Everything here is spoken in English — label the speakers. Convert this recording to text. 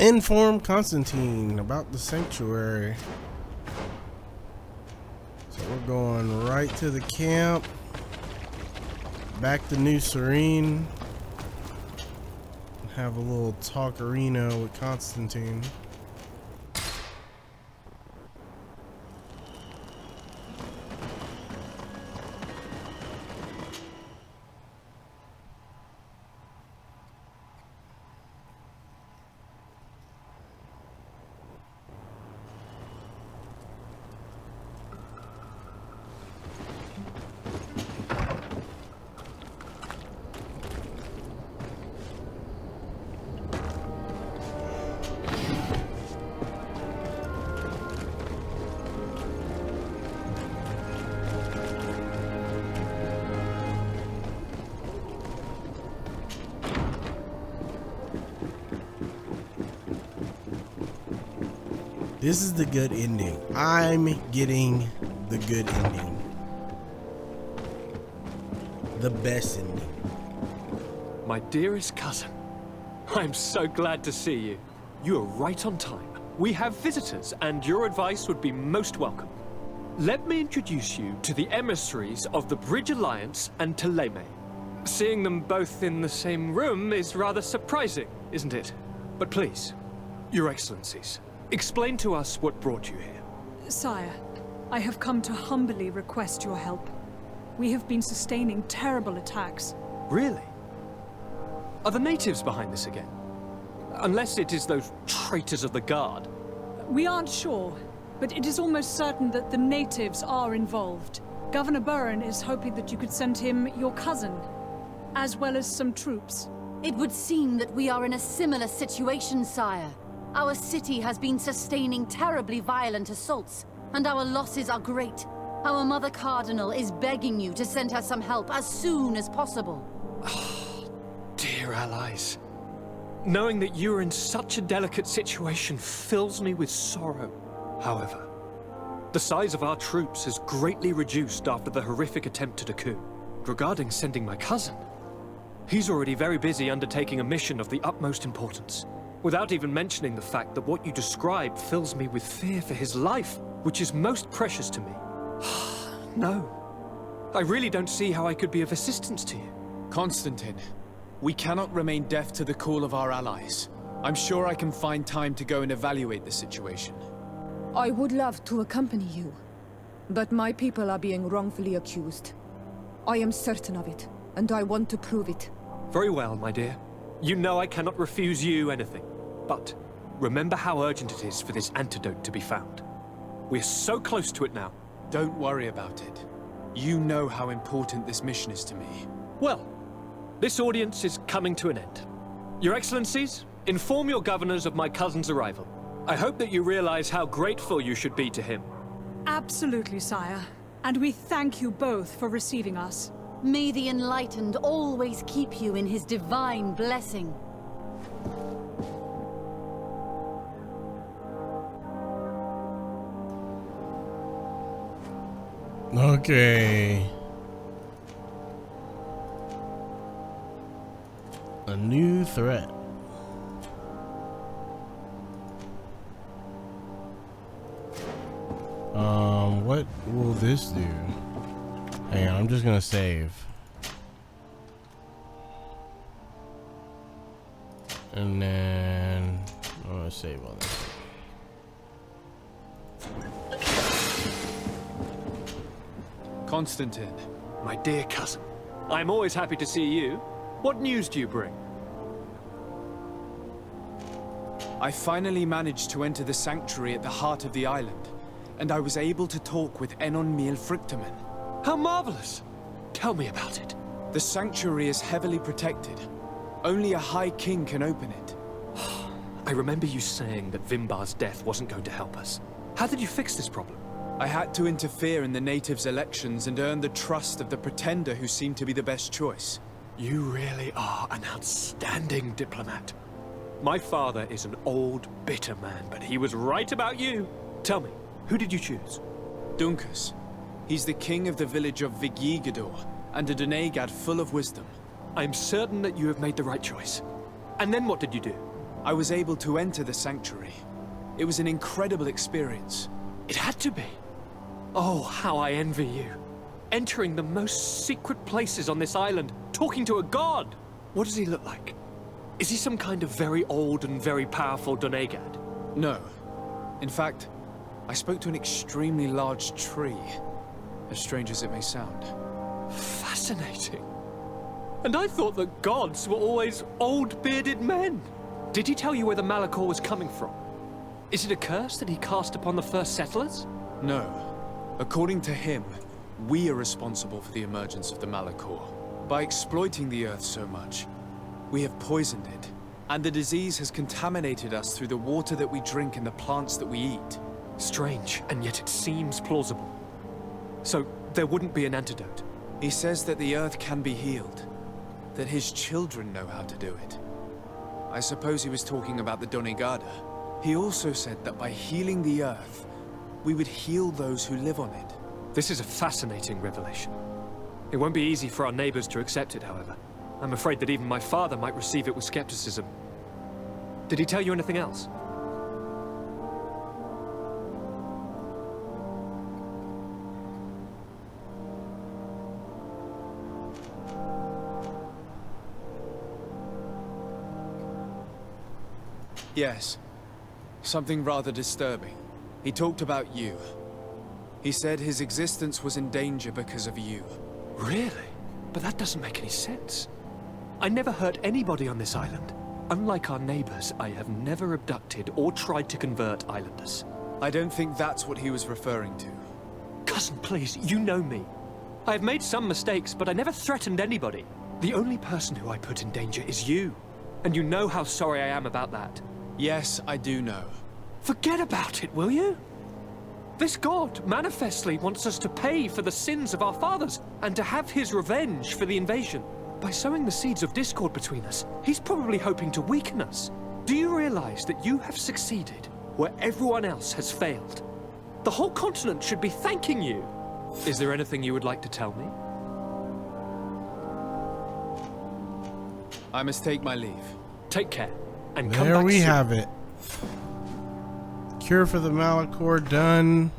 Speaker 1: Inform Constantin about the sanctuary. So we're going right to the camp. Back to New Serene. Have a little talkerino with Constantin. This is the good ending. I'm getting the good ending. The best ending.
Speaker 2: My dearest cousin, I'm so glad to see you. You are right on time. We have visitors, and your advice would be most welcome. Let me introduce you to the emissaries of the Bridge Alliance and Teleme. Seeing them both in the same room is rather surprising, isn't it? But please, Your Excellencies, explain to us what brought you here.
Speaker 3: Sire, I have come to humbly request your help. We have been sustaining terrible attacks.
Speaker 2: Really? Are the natives behind this again? Unless it is those traitors of the Guard.
Speaker 3: We aren't sure, but it is almost certain that the natives are involved. Governor Burren is hoping that you could send him your cousin, as well as some troops.
Speaker 4: It would seem that we are in a similar situation, sire. Our city has been sustaining terribly violent assaults, and our losses are great. Our Mother Cardinal is begging you to send her some help as soon as possible.
Speaker 2: Dear allies, knowing that you are in such a delicate situation fills me with sorrow. However, the size of our troops has greatly reduced after the horrific attempt at a coup. Regarding sending my cousin, he's already very busy undertaking a mission of the utmost importance. Without even mentioning the fact that what you described fills me with fear for his life, which is most precious to me. No. I really don't see how I could be of assistance to you.
Speaker 5: Constantin, we cannot remain deaf to the call of our allies. I'm sure I can find time to go and evaluate the situation.
Speaker 6: I would love to accompany you, but my people are being wrongfully accused. I am certain of it, and I want to prove it.
Speaker 2: Very well, my dear. You know I cannot refuse you anything. But remember how urgent it is for this antidote to be found. We're so close to it now.
Speaker 5: Don't worry about it. You know how important this mission is to me.
Speaker 2: Well, this audience is coming to an end. Your Excellencies, inform your governors of my cousin's arrival. I hope that you realize how grateful you should be to him.
Speaker 3: Absolutely, sire. And we thank you both for receiving us.
Speaker 4: May the Enlightened always keep you in his divine blessing.
Speaker 1: Okay. A new threat. What will this do? Hang on, I'm just gonna save. And then I'm gonna save all this.
Speaker 5: Constantin.
Speaker 2: My dear cousin, I'm always happy to see you. What news do you bring?
Speaker 5: I finally managed to enter the sanctuary at the heart of the island, and I was able to talk with Enon Miel Frictamen.
Speaker 2: How marvelous! Tell me about it.
Speaker 5: The sanctuary is heavily protected. Only a High King can open it.
Speaker 2: I remember you saying that Vimbar's death wasn't going to help us. How did you fix this problem?
Speaker 5: I had to interfere in the natives' elections and earn the trust of the pretender who seemed to be the best choice.
Speaker 2: You really are an outstanding diplomat. My father is an old, bitter man, but he was right about you. Tell me, who did you choose?
Speaker 5: Dunkus. He's the king of the village of Vigyigador, and a Denegad full of wisdom.
Speaker 2: I'm certain that you have made the right choice. And then what did you do?
Speaker 5: I was able to enter the sanctuary. It was an incredible experience.
Speaker 2: It had to be. Oh, how I envy you. Entering the most secret places on this island, talking to a god. What does he look like? Is he some kind of very old and very powerful Donegad?
Speaker 5: No. In fact, I spoke to an extremely large tree, as strange as it may sound.
Speaker 2: Fascinating. And I thought that gods were always old bearded men. Did he tell you where the Malachor was coming from? Is it a curse that he cast upon the first settlers?
Speaker 5: No. According to him, we are responsible for the emergence of the Malachor. By exploiting the Earth so much, we have poisoned it, and the disease has contaminated us through the water that we drink and the plants that we eat.
Speaker 2: Strange, and yet it seems plausible. So, there wouldn't be an antidote?
Speaker 5: He says that the Earth can be healed, that his children know how to do it. I suppose he was talking about the Donegada. He also said that by healing the Earth, we would heal those who live on it.
Speaker 2: This is a fascinating revelation. It won't be easy for our neighbors to accept it, however. I'm afraid that even my father might receive it with skepticism. Did he tell you anything else?
Speaker 5: Yes. Something rather disturbing. He talked about you. He said his existence was in danger because of you.
Speaker 2: Really? But that doesn't make any sense. I never hurt anybody on this island. Unlike our neighbors, I have never abducted or tried to convert islanders.
Speaker 5: I don't think that's what he was referring to.
Speaker 2: Cousin, please, you know me. I have made some mistakes, but I never threatened anybody. The only person who I put in danger is you. And you know how sorry I am about that.
Speaker 5: Yes, I do know.
Speaker 2: Forget about it, will you? This god manifestly wants us to pay for the sins of our fathers and to have his revenge for the invasion. By sowing the seeds of discord between us, he's probably hoping to weaken us. Do you realize that you have succeeded where everyone else has failed? The whole continent should be thanking you. Is there anything you would like to tell me?
Speaker 5: I must take my leave.
Speaker 2: Take care, and come back
Speaker 1: There we
Speaker 2: soon.
Speaker 1: have it. Cure for the Malachor done.